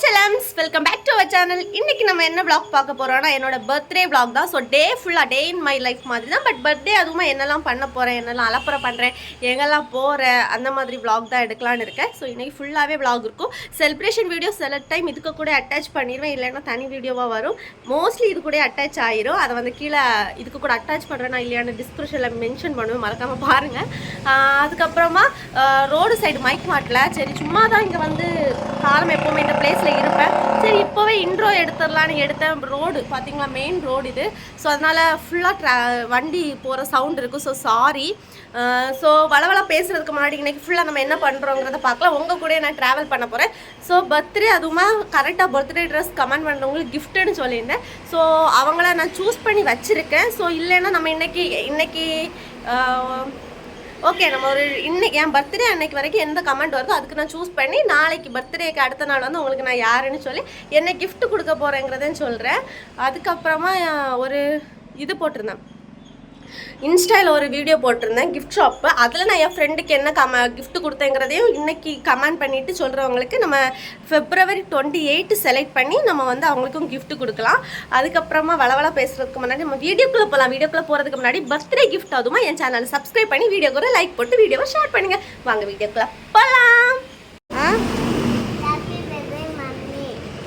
Challams, welcome back to our channel. இன்னைக்கு நம்ம என்ன vlog பார்க்க போறோம்னா என்னோட birthday vlog தான். So day full day in my life மாதிரி தான். But birthday அதுவுமா என்னெல்லாம் பண்ண போறேன், என்னெல்லாம் அலப்பற பண்றேன், எங்கெல்லாம் போறேன் அந்த மாதிரி vlog தான் எடுக்கலாம்னு இருக்கேன். So இன்னைக்கு ஃபுல்லாவே vlog இருக்கும். Celebration video சில டைம் இதுக்கு கூட அட்டாச் பண்ணிடுவேன், இல்லைன்னா தனி வீடியோவா வரும். மோஸ்ட்லி இது கூட அட்டாச் ஆயிரும். அதை வந்து கீழே இதுக்கு கூட அட்டாச் பண்றேனா இல்லையான்னு டிஸ்கிரிப்ஷன்ல மென்ஷன் பண்ணுவேன், மறக்காம பாருங்க. அதுக்கப்புறமா ரோடு சைடு மைக் மாட்டல, சரி சும்மா தான் இங்கே வந்து காலம் எப்போவுமே இந்த பிளேஸில் இருப்பேன். சரி இப்போவே இன்ட்ரோ எடுத்துடலான்னு எடுத்தேன். ரோடு பார்த்தீங்களா, மெயின் ரோடு இது. ஸோ அதனால் ஃபுல்லாக வண்டி போகிற சவுண்ட் இருக்கும். So sorry. ஸோ வளவள பேசுகிறதுக்கு முன்னாடி இன்றைக்கி ஃபுல்லாக நம்ம என்ன பண்ணுறோங்கிறத பார்க்கலாம். உங்கள் கூட நான் ட்ராவல் பண்ண போகிறேன். ஸோ பர்த்டே அதுவுமா கரெக்டாக பர்த்டே ட்ரெஸ் கமெண்ட் பண்ணுறவங்களுக்கு கிஃப்ட்டுன்னு சொல்லியிருந்தேன். ஸோ அவங்கள நான் சூஸ் பண்ணி வச்சுருக்கேன். ஸோ இல்லைன்னா நம்ம இன்னைக்கு ஓகே, நம்ம ஒரு இன்னைக்கு என் பர்த்டே அன்னைக்கு வரைக்கும் எந்த கமெண்ட் வருதோ அதுக்கு நான் சூஸ் பண்ணி நாளைக்கு பர்த்டேக்கு அடுத்த நாள் வந்து உங்களுக்கு நான் யாருன்னு சொல்லி என்ன கிஃப்ட் கொடுக்க போகிறேங்கிறதுன்னு சொல்கிறேன். அதுக்கப்புறமா ஒரு இது போட்டிருந்தேன், இன்ஸ்டாவில் ஒரு வீடியோ போட்டிருந்தேன் கிஃப்ட் ஷாப்பு. அதில் நான் என் ஃப்ரெண்டுக்கு என்ன கிஃப்ட் கொடுத்தேங்கிறதையும் இன்றைக்கி கமெண்ட் பண்ணிவிட்டு சொல்கிறவங்களுக்கு நம்ம February 28 செலக்ட் பண்ணி நம்ம வந்து அவங்களுக்கும் கிஃப்ட் கொடுக்கலாம். அதுக்கப்புறமா வளவள பேசுகிறதுக்கு முன்னாடி நம்ம வீடியோக்குள்ளே போகலாம். வீடியோக்குள்ளே போகிறதுக்கு முன்னாடி பர்த்டே கிஃப்ட் அதுவுமா என் சேனலை சப்ஸ்கிரைப் பண்ணி வீடியோக்கு ஒரு லைக் போட்டு வீடியோவை ஷேர் பண்ணுங்கள். வாங்க வீடியோக்குள்ளே போகலாம்.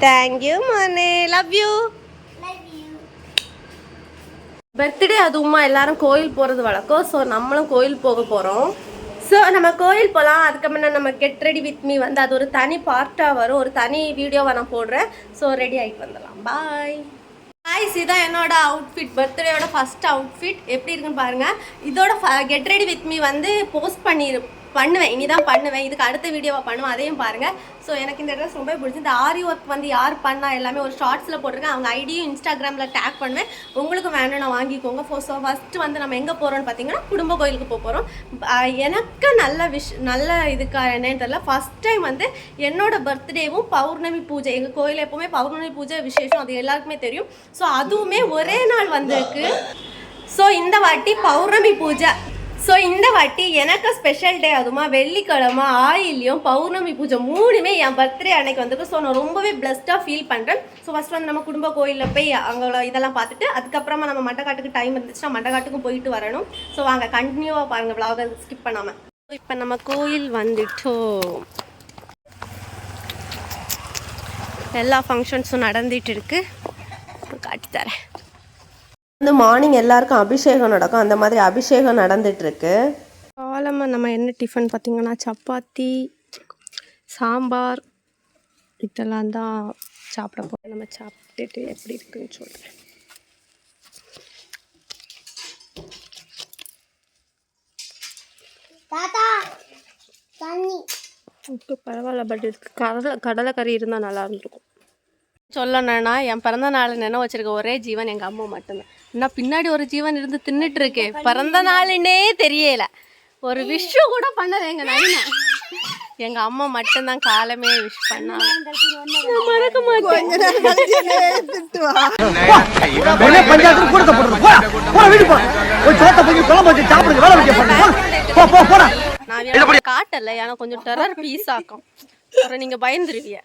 தேங்க்யூ மனே, லவ் யூ. பர்த்டே அதுவுமா எல்லாரும் கோயில் போகிறது வழக்கம். ஸோ நம்மளும் கோயில் போக போகிறோம். ஸோ நம்ம கோயில் போகலாம். அதுக்கப்புறம் நம்ம கெட் ரெடி வித் மீ வந்து அது ஒரு தனி பார்ட்டாக வரும், ஒரு தனி வீடியோவை நான் போடுறேன். ஸோ ரெடி ஆகிட்டு வந்துடலாம். பாய். ஹாய்ஸ், இதான் என்னோட அவுட்ஃபிட், பர்த்டேயோட ஃபஸ்ட் அவுட்ஃபிட். எப்படி இருக்குன்னு பாருங்கள். இதோட கெட் ரெடி வித் மீ வந்து போஸ்ட் பண்ணுவேன், இனி தான் பண்ணுவேன். இதுக்கு அடுத்த வீடியோவை பண்ணுவேன், அதையும் பாருங்கள். ஸோ எனக்கு இந்த ட்ரெஸ் ரொம்ப பிடிச்சி. இந்த ஆரி ஒர்க் வந்து யார் பண்ணால் எல்லாமே ஒரு ஷார்ட்ஸில் போட்டிருக்கேன். அவங்க ஐடியும் இன்ஸ்டாகிராமில் டேக் பண்ணுவேன். உங்களுக்கும் வேணும் நான் வாங்கிக்கோங்க. ஸோ ஃபஸ்ட்டு வந்து நம்ம எங்கே போகிறோன்னு பார்த்தீங்கன்னா குடும்ப கோயிலுக்கு போகிறோம். எனக்கு நல்ல இதுக்கு என்னன்னு தெரியல, ஃபஸ்ட் டைம் வந்து என்னோட பர்த்டேவும் பௌர்ணமி பூஜை, எங்கள் கோயில் எப்போவுமே பௌர்ணமி பூஜை விசேஷம், அது எல்லாருக்குமே தெரியும். ஸோ அதுவுமே ஒரே நாள் வந்திருக்கு. ஸோ இந்த வாட்டி பௌர்ணமி பூஜை. ஸோ இந்த வாட்டி எனக்கு ஸ்பெஷல் டே, அதுமா வெள்ளிக்கிழமை ஆயிலையும் பௌர்ணமி பூஜை மூணுமே என் பர்த்டே அன்னைக்கு வந்திருக்கு. ஸோ நான் ரொம்பவே பிளஸ்டாக ஃபீல் பண்ணுறேன். ஸோ ஃபஸ்ட் வந்து நம்ம குடும்ப கோயிலில் போய் அங்கே இதெல்லாம் பார்த்துட்டு அதுக்கப்புறமா நம்ம மண்டக்காட்டுக்கு டைம் இருந்துச்சுன்னா மண்டக்காட்டுக்கும் போயிட்டு வரணும். ஸோ வாங்க கண்டினியூவாக பாருங்கள், விலாக ஸ்கிப் பண்ணாமல். இப்போ நம்ம கோயில் வந்துட்டோம். எல்லா ஃபங்க்ஷன்ஸும் நடந்துட்டு இருக்கு, காட்டித்தரேன். வந்து மார்னிங் எல்லாருக்கும் அபிஷேகம் நடக்கும், அந்த மாதிரி அபிஷேகம் நடந்துட்டுருக்கு. காலமாக நம்ம என்ன டிஃபன் பார்த்திங்கன்னா சப்பாத்தி, சாம்பார் இதெல்லாம் தான் சாப்பிட போகிறோம். நம்ம சாப்பிட்டுட்டு எப்படி இருக்குன்னு சொல்கிறேன். பரவாயில்ல, பட் இதுக்கு கடலை கறி இருந்தால் நல்லா இருந்திருக்கும். சொல்லணும்னா என் பிறந்த நாள் நினைவு வச்சிருக்க ஒரே ஜீவன் எங்கள் அம்மா மட்டும்தான். இன்னும் பின்னாடி ஒரு ஜீவன் இருந்து தின்னுட்டு இருக்கு. பிறந்த நாளுன்னே தெரியல, ஒரு விஷயம் கூட பண்ணல எங்கள் நைனா. எங்கள் அம்மா மட்டும்தான் காலமே விஷ் பண்ணா. மறக்க மாட்டேன். நான் காட்டல, எனக்கு கொஞ்சம் டெரர் பீஸ் ஆக்கும், அப்புறம் நீங்கள் பயந்துருவீங்க.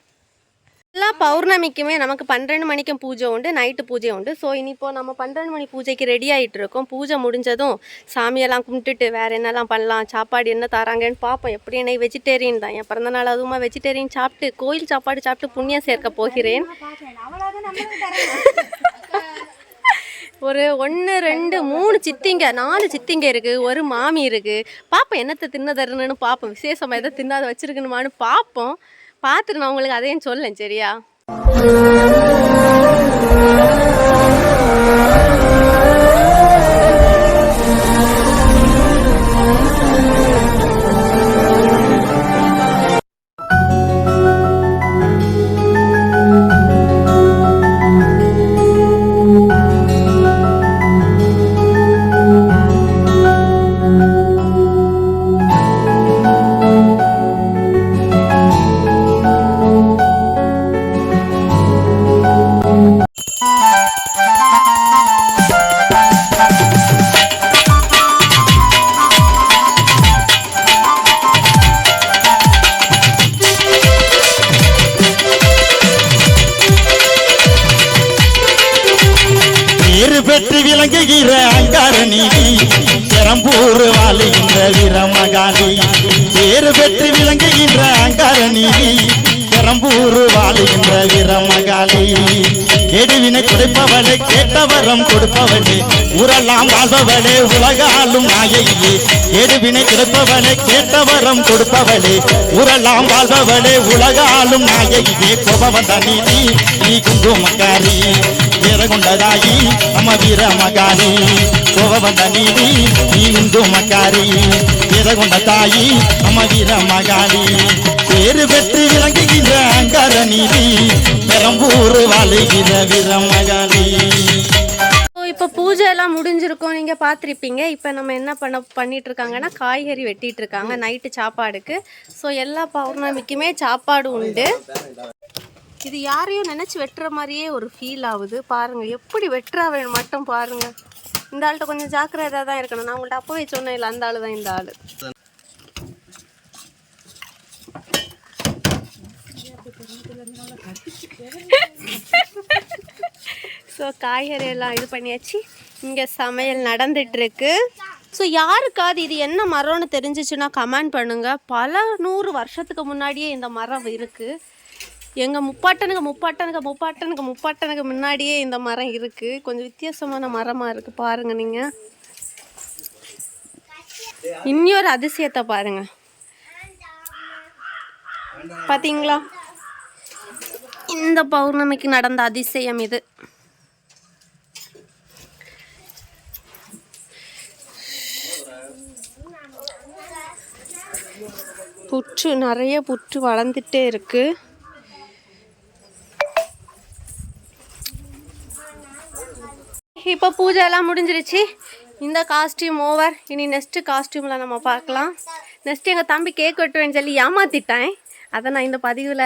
எல்லா பௌர்ணமிக்குமே நமக்கு 12 மணிக்கும் பூஜை உண்டு, நைட்டு பூஜை உண்டு. ஸோ இனிப்போ நம்ம 12 மணி பூஜைக்கு ரெடி ஆகிட்டு இருக்கோம். பூஜை முடிஞ்சதும் சாமியெல்லாம் கும்பிட்டுட்டு வேறு என்னெல்லாம் பண்ணலாம், சாப்பாடு என்ன தராங்கன்னு பார்ப்போம். எப்படி என்ன வெஜிடேரியன் தான், என் பிறந்த நாள் அதுவுமா வெஜிடேரியன் சாப்பிட்டு கோயில் சாப்பாடு சாப்பிட்டு புண்ணியம் சேர்க்க போகிறேன். ஒரு 1 2 3 சித்திங்க, 4 சித்திங்க இருக்குது, ஒரு மாமி இருக்குது. பார்ப்போம் என்னத்தை தின்ன தருணுன்னு பார்ப்போம். விசேஷமாக எதை தின்னாத வச்சுருக்கணுமான்னு பார்ப்போம். பார்த்துட்டு நான் உங்களுக்கு அதையும் சொல்லேன், சரியா? பெற்று விளங்குகிற அங்கார நீதி பெரம்பூர் வாழுகின்ற வீரமகாளி பேரு பெற்று விளங்குகின்ற அங்கார நீதி பெரம்பூர் வாழுகின்ற வீரமகாளி கெடுவினை துடைப்பவளே கேட்டவரம் கொடுப்பவளே ஊரெல்லாம் வாழ்பவளே உலகாலும் நாயகியே கெடுவினை துடைப்பவளே கேட்டவரம் கொடுப்பவளே ஊரெல்லாம் வாழ்பவளே உலகாலும் நாயகியே கோபவந்த நீதி நீ குங்குமக்காரி வீரகொண்டதாயி நம்ம வீரமகாளி கோபவந்த நீதி நீ குங்குமக்காரி வீரகொண்ட தாயி நம்ம வீரமகாளி பேரு பெற்று விளங்குகின்ற அங்கார நீதி பெரம்பூர் வாழுகிற வீரமகாளி. இப்போ பூஜை எல்லாம் முடிஞ்சிருக்கோம், நீங்கள் பார்த்துருப்பீங்க. இப்போ நம்ம என்ன பண்ணிட்டு இருக்காங்கன்னா காய்கறி வெட்டிட்டு இருக்காங்க நைட்டு சாப்பாடுக்கு. ஸோ எல்லா பௌர்ணமிக்குமே சாப்பாடு உண்டு. இது யாரையும் நினச்சி வெட்டுற மாதிரியே ஒரு ஃபீல் ஆகுது. பாருங்கள் எப்படி வெட்டுறாவே மட்டும் பாருங்கள். இந்த ஆள்கிட்ட கொஞ்சம் ஜாக்கிரதையாக தான் இருக்கணும். நான் உங்கள்கிட்ட அப்போவே சொன்னேன் இல்லை, அந்த ஆள் தான் இந்த ஆள். ஸோ காய்கறி எல்லாம் இது பண்ணியாச்சு. இங்கே சமையல் நடந்துட்டுருக்கு. ஸோ யாருக்காவது இது என்ன மரம்னு தெரிஞ்சிச்சுன்னா கமெண்ட் பண்ணுங்கள். பல 100 வருஷத்துக்கு முன்னாடியே இந்த மரம் இருக்குது. எங்கள் முப்பாட்டனுக்கு முன்னாடியே இந்த மரம் இருக்குது. கொஞ்சம் வித்தியாசமான மரமாக இருக்குது பாருங்கள். நீங்கள் இன்னொரு அதிசயத்தை பாருங்கள், பார்த்தீங்களா? இந்த பௌர்ணமிக்கு நடந்த அதிசயம் இது. புற்று நிறைய புற்று வளர்ந்துட்டே இருக்கு. இப்போ பூஜை எல்லாம் முடிஞ்சிருச்சு. இந்த காஸ்டியூம் ஓவர். இனி நெக்ஸ்ட் காஸ்டியூமில் நம்ம பார்க்கலாம். நெக்ஸ்ட் எங்கள் தம்பி கேக் வெட்டுவேன்னு சொல்லி ஏமாத்திட்டேன். அதை நான் இந்த பதிவில்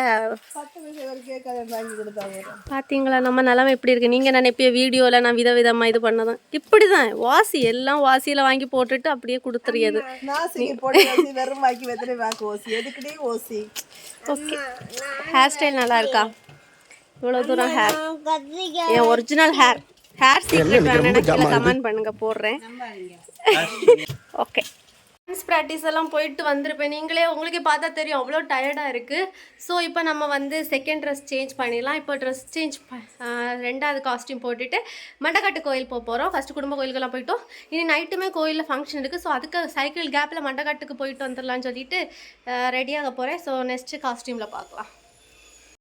பார்த்தீங்களா நம்ம நிலமை எப்படி இருக்குது. நீங்கள் நினைப்பிய வீடியோவில் நான் விதவிதமாக இது பண்ணதான். இப்படி தான் வாசி எல்லாம் வாசியில் வாங்கி போட்டுட்டு அப்படியே கொடுத்துறியது. ஓகே, ஹேர் ஸ்டைல் நல்லா இருக்கா? இவ்வளோ தூரம் ஹேர் என் ஒரிஜினல் ஹேர் சீக்ரெட் வேணும்னா கமெண்ட் பண்ணுங்கள், போடுறேன். ஓகே, டான்ஸ் ப்ராக்டிஸ் எல்லாம் போயிட்டு வந்திருப்பேன். நீங்களே உங்களுக்கே பார்த்தா தெரியும் அவ்வளோ டயர்டாக இருக்குது. ஸோ இப்போ நம்ம வந்து செகண்ட் ட்ரெஸ் சேஞ்ச் பண்ணிடலாம். இப்போ ட்ரெஸ் சேஞ்ச் ரெண்டாவது காஸ்டியூம் போட்டுட்டு மண்டக்காட்டு கோயில் போக போகிறோம். ஃபஸ்ட்டு குடும்ப கோயிலுக்கெல்லாம் போயிட்டோம். இனி நைட்டுமே கோயிலில் ஃபங்க்ஷன் இருக்குது. ஸோ அதுக்கு சைக்கிள் கேப்பில் மண்டக்காட்டுக்கு போயிட்டு வந்துடலான்னு சொல்லிட்டு ரெடியாக போகிறேன். ஸோ நெக்ஸ்ட்டு காஸ்டியூமில் பார்க்கலாம்.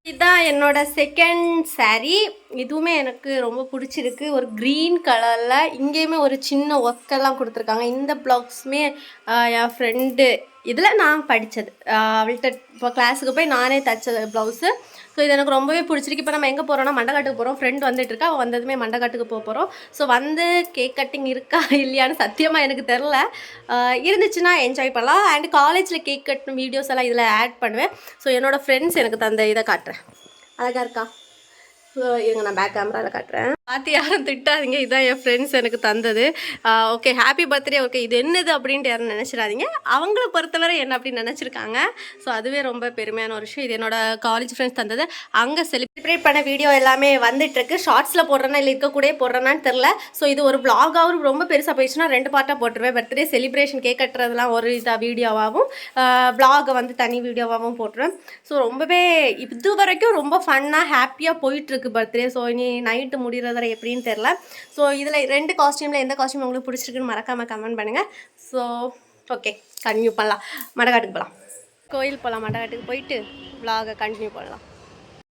இதுதான் என்னோட செகண்ட் சாரீ. இதுவுமே எனக்கு ரொம்ப பிடிச்சிருக்கு. ஒரு க்ரீன் கலரில் இங்கேயுமே ஒரு சின்ன ஒர்க்கெல்லாம் கொடுத்துருக்காங்க. இந்த ப்ளாக்ஸுமே என் ஃப்ரெண்டு இதில் நான் படித்தது. அவள்கிட்ட இப்போ கிளாஸுக்கு போய் நானே தைச்சது ப்ளவுஸு. ஸோ இது எனக்கு ரொம்பவே பிடிச்சிருக்கு. இப்போ நம்ம எங்கே போகிறோம்னா மண்டக்காட்டுக்கு போகிறோம். ஃப்ரெண்ட் வந்துட்டுருக்கா. அவள் வந்ததுமே மண்டக்காட்டுக்கு போக போகிறோம். ஸோ வந்து கேக் கட்டிங் இருக்கா இல்லையான்னு சத்தியமாக எனக்கு தெரில. இருந்துச்சுன்னா என்ஜாய் பண்ணலாம். அண்ட் காலேஜில் கேக் கட்டின வீடியோஸ் எல்லாம் இதில் ஆட் பண்ணுவேன். ஸோ என்னோடய ஃப்ரெண்ட்ஸ் எனக்கு தந்த இதை காட்டுறேன். அழகாக இருக்கா? இருங்க நான் பேக் கேமராவில் காட்டுறேன். பார்த்து யாரும் திட்டாதீங்க. இதுதான் என் ஃப்ரெண்ட்ஸ் எனக்கு தந்தது. Okay, happy birthday. ஓகே, இது என்னது அப்படின்ட்டு யாரும் நினச்சிடாதீங்க. அவங்கள பொறுத்தவரை என்ன அப்படின்னு நினச்சிருக்காங்க. ஸோ அதுவே ரொம்ப பெருமையான ஒரு விஷயம். இது என்னோடய காலேஜ் ஃப்ரெண்ட்ஸ் தந்தது. அங்கே செலிப்ரேட் பண்ண வீடியோ எல்லாமே வந்துட்டுருக்கு. ஷார்ட்ஸில் போடுறேன்னா இல்லை இருக்கக்கூடே போடுறேன்னான்னு தெரில. ஸோ இது ஒரு வ்ளாகாகவும் ரொம்ப பெருசாக போயிடுச்சுன்னா 2 பார்ட்டாக போட்டுருவேன். பர்த்டே செலிப்ரேஷன் கேக் கட்டுறதுலாம் ஒரு இதாக வீடியோவாகவும் வ்ளாகை வந்து தனி வீடியோவாகவும் போட்டுருவேன். ஸோ ரொம்பவே இது வரைக்கும் ரொம்ப ஃபன்னாக ஹாப்பியாக போயிட்டுருக்கு பர்த்டே. ஸோ இனி நைட்டு முடிகிறத எப்படின்னு தெரில. ஸோ இதில் 2 காஸ்டியூமில் எந்த காஸ்டியூம் உங்களுக்கு பிடிச்சிருக்குன்னு மறக்காமல் கமெண்ட் பண்ணுங்கள். ஸோ ஓகே, கண்டினியூ பண்ணலாம். மண்டக்காட்டுக்கு போகலாம். கோயில் போகலாம். மண்டக்காட்டுக்கு போயிட்டு vlog கண்டினியூ பண்ணலாம்.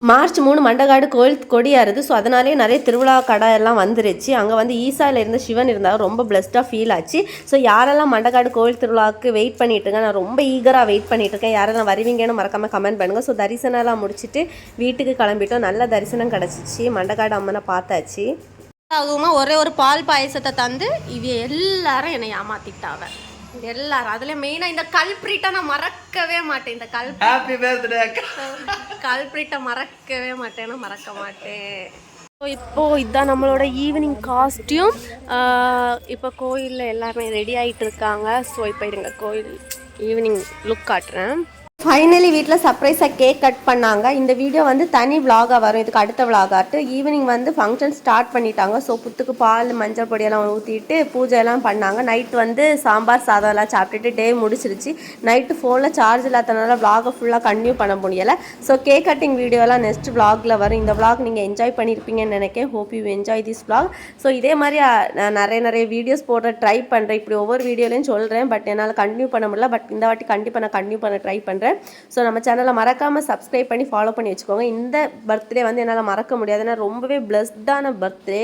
மார்ச் 3 மண்டக்காடு கோயில் கொடியாருது. ஸோ அதனாலே நிறைய திருவிழா கடை எல்லாம் வந்துருச்சு. அங்கே வந்து ஈசாவில் இருந்த சிவன் இருந்தாலும் ரொம்ப பிளஸ்டாக ஃபீல் ஆச்சு. ஸோ யாரெல்லாம் மண்டக்காடு கோயில் திருவிழாவுக்கு வெயிட் பண்ணிட்டுருக்கேன், நான் ரொம்ப ஈகராக வெயிட் பண்ணிட்டுருக்கேன். யாரெல்லாம் வருவீங்கன்னு மறக்காமல் கமெண்ட் பண்ணுங்கள். ஸோ தரிசனம்லாம் முடிச்சுட்டு வீட்டுக்கு கிளம்பிட்டோம். நல்ல தரிசனம் கிடச்சிச்சு. மண்டக்காடு அம்மனை பார்த்தாச்சு. அதுவுமா ஒரே ஒரு பால் பாயசத்தை தந்து எல்லாரும் என்னை ஏமாத்திட்டாவ. எல்லாரும் அதுல மெயினா இந்த கல்பிரிட்டை நான் மறக்கவே மாட்டேன். இந்த கல்பிரிட்டை மறக்கவே மாட்டேன்னா மறக்க மாட்டேன். இப்போ இதுதான் நம்மளோட ஈவினிங் காஸ்டியூம். இப்போ கோயிலில் எல்லாருமே ரெடி ஆகிட்டு இருக்காங்க. ஸோ இப்போ இருங்க கோயில் ஈவினிங் லுக் காட்டுறேன். ஃபைனலி வீட்டில் சர்ப்ரைஸாக கேக் கட் பண்ணாங்க. இந்த வீடியோ வந்து தனி விலாகாக வரும், இதுக்கு அடுத்த விலாகாட்டு. ஈவினிங் வந்து ஃபங்க்ஷன் ஸ்டார்ட் பண்ணிட்டாங்க. ஸோ புத்துக்கு பால் மஞ்சள் பொடியெல்லாம் ஊற்றிட்டு பூஜையெல்லாம் பண்ணாங்க. நைட் வந்து சாம்பார் சாதம் எல்லாம் சாப்பிட்டுட்டு டே முடிச்சிருச்சு. நைட்டு ஃபோனில் சார்ஜ் இல்லாதனால விலாகை ஃபுல்லாக கன்டினியூ பண்ண முடியலை. ஸோ கேக் கட்டிங் வீடியோலாம் நெக்ஸ்ட் விலாகில் வரும். இந்த விலாக் நீங்கள் என்ஜாய் பண்ணியிருப்பீங்கன்னு நினைக்கிறேன். Hope you enjoy this vlog. So இதே மாதிரி நான் நிறைய வீடியோஸ் போட ட்ரை பண்ணுறேன். இப்படி ஒவ்வொரு வீடியோலையும் சொல்கிறேன், பட் என்னால் கன்டினியூ பண்ண முடியல. பட் இந்த வாட்டி கண்டிப்பாக நான் கன்டினியூ பண்ண ட்ரை பண்ணுறேன். ஸோ நம்ம சேனலை மறக்காமல் சப்ஸ்கிரைப் பண்ணி ஃபாலோ பண்ணி வச்சுக்கோங்க. இந்த பர்த்டே வந்து என்னால் மறக்க முடியாது. ஏன்னா ரொம்பவே பிளஸ்டான பர்த்டே,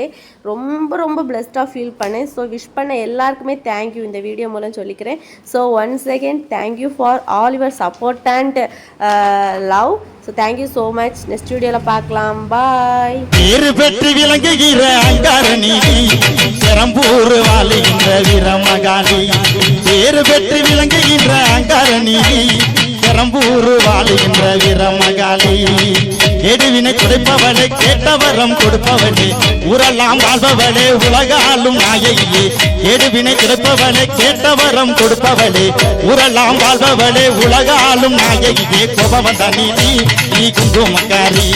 ரொம்ப பிளஸ்டாக ஃபீல் பண்ணேன். ஸோ விஷ் பண்ண எல்லாருக்குமே தேங்க்யூ இந்த வீடியோ மூலம் சொல்லிக்கிறேன். So once again thank you for all your support and love. So thank you so much. Next வீடியோவில் பார்க்கலாம். பாய். பேரு பெற்று விளங்குகிற அங்கார நீதி, பெரம்பூர் வாழுகின்ற வீரமகாளி. பேரு பெற்று விளங்குகின்ற அங்கார நீதி, பெரம்பூர் வாழுகின்ற வீரமகாளி. கேடுவினை குறைப்பவளே, கேட்டவரம் கொடுப்பவளே, ஊரெல்லாம் வாழ்பவளே, உலகாலும் நாயகியே. கேடுவினை குறைப்பவளே, கேட்டவரம் கொடுப்பவளே, ஊரெல்லாம் வாழ்பவளே, உலகாலும் நாயகியே. கோபவந்த நீதி நீ குங்குமக்காரி.